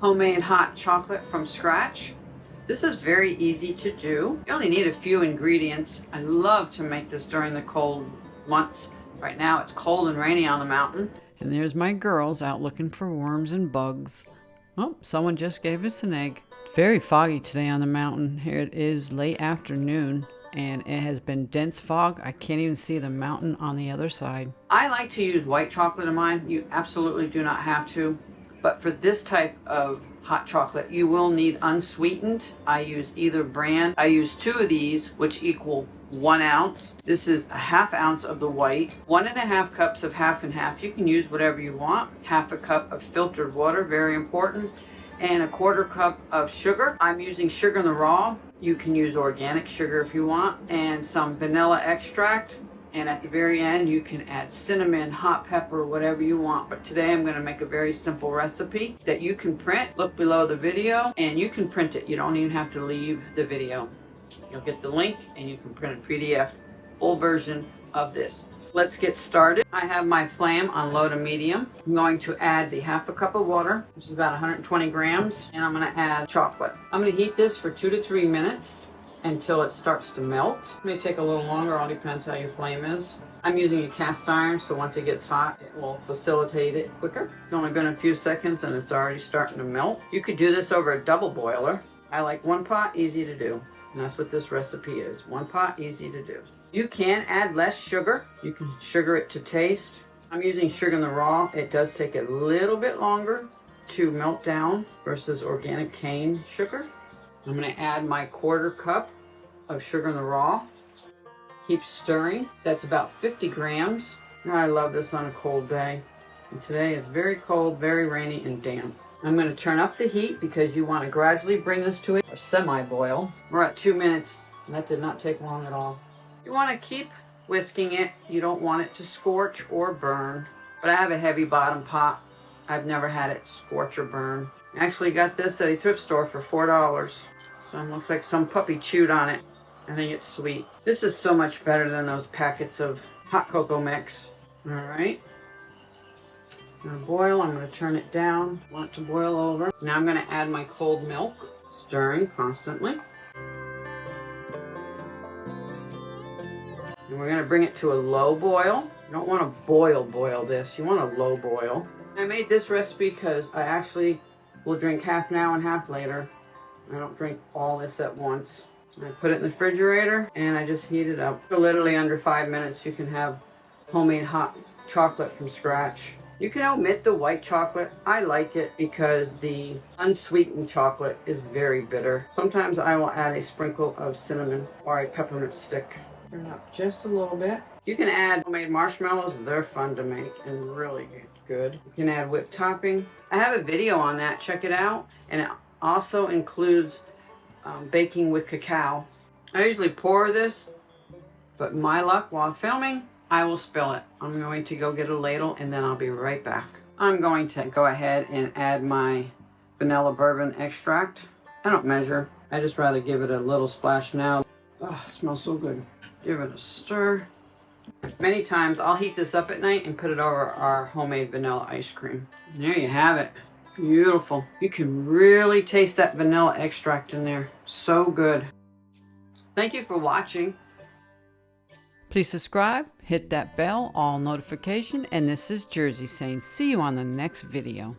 homemade hot chocolate from scratch. This is very easy to do. You only need a few ingredients. I love to make this during the cold months. Right now it's cold and rainy on the mountain. And there's my girls out looking for worms and bugs. Oh, someone just gave us an egg. It's very foggy today on the mountain. Here it is late afternoon and it has been dense fog. I can't even see the mountain on the other side. I like to use white chocolate in mine. You absolutely do not have to. But for this type of hot chocolate, you will need unsweetened. I use either brand. I use 2 of these, which equal 1 ounce. This is a ½ ounce of the white, 1½ cups of half and half. You can use whatever you want. ½ a cup of filtered water, very important, and ¼ cup of sugar. I'm using sugar in the raw. You can use organic sugar if you want, and some vanilla extract. And at the very end, you can add cinnamon, hot pepper, whatever you want. But today I'm going to make a very simple recipe that you can print. Look below the video and you can print it. You don't even have to leave the video. You'll get the link and you can print a PDF full version of this. Let's get started. I have my flame on low to medium. I'm going to add the ½ cup of water, which is about 120 grams, and I'm going to add chocolate. I'm going to heat this for 2 to 3 minutes until it starts to melt. It may take a little longer, all depends how your flame is. I'm using a cast iron, so once it gets hot, it will facilitate it quicker. It's only been a few seconds and it's already starting to melt. You could do this over a double boiler. I like 1 pot, easy to do. And that's what this recipe is. 1 pot, easy to do. You can add less sugar. You can sugar it to taste. I'm using sugar in the raw. It does take a little bit longer to melt down versus organic cane sugar. I'm going to add my ¼ cup of sugar in the raw. Keep stirring. That's about 50 grams. I love this on a cold day. And today it's very cold, very rainy, and damp. I'm going to turn up the heat because you want to gradually bring this to a semi-boil. We're at 2 minutes. And that did not take long at all. You want to keep whisking it. You don't want it to scorch or burn. But I have a heavy bottom pot. I've never had it scorch or burn. I actually got this at a thrift store for $4. So it looks like some puppy chewed on it. I think it's sweet. This is so much better than those packets of hot cocoa mix. Alright. Gonna boil. I'm going to turn it down. I want it to boil over. Now I'm going to add my cold milk. Stirring constantly. And we're going to bring it to a low boil. You don't want to boil this. You want a low boil. I made this recipe because I actually will drink half now and half later. I don't drink all this at once. I put it in the refrigerator and I just heat it up. For literally under 5 minutes you can have homemade hot chocolate from scratch. You can omit the white chocolate. I like it because the unsweetened chocolate is very bitter. Sometimes I will add a sprinkle of cinnamon or a peppermint stick. Turn it up just a little bit. You can add homemade marshmallows. They're fun to make and really good. You can add whipped topping. I have a video on that. Check it out. And it also includes baking with cacao. I usually pour this, but my luck, while filming, I will spill it. I'm going to go get a ladle and then I'll be right back. I'm going to go ahead and add my vanilla bourbon extract. I don't measure. I just rather give it a little splash now. Oh, it smells so good. Give it a stir. Many times I'll heat this up at night and put it over our homemade vanilla ice cream. And there you have it. Beautiful. You can really taste that vanilla extract in there. So good. Thank you for watching. Please subscribe, hit that bell, all notification, and this is Jersey saying see you on the next video.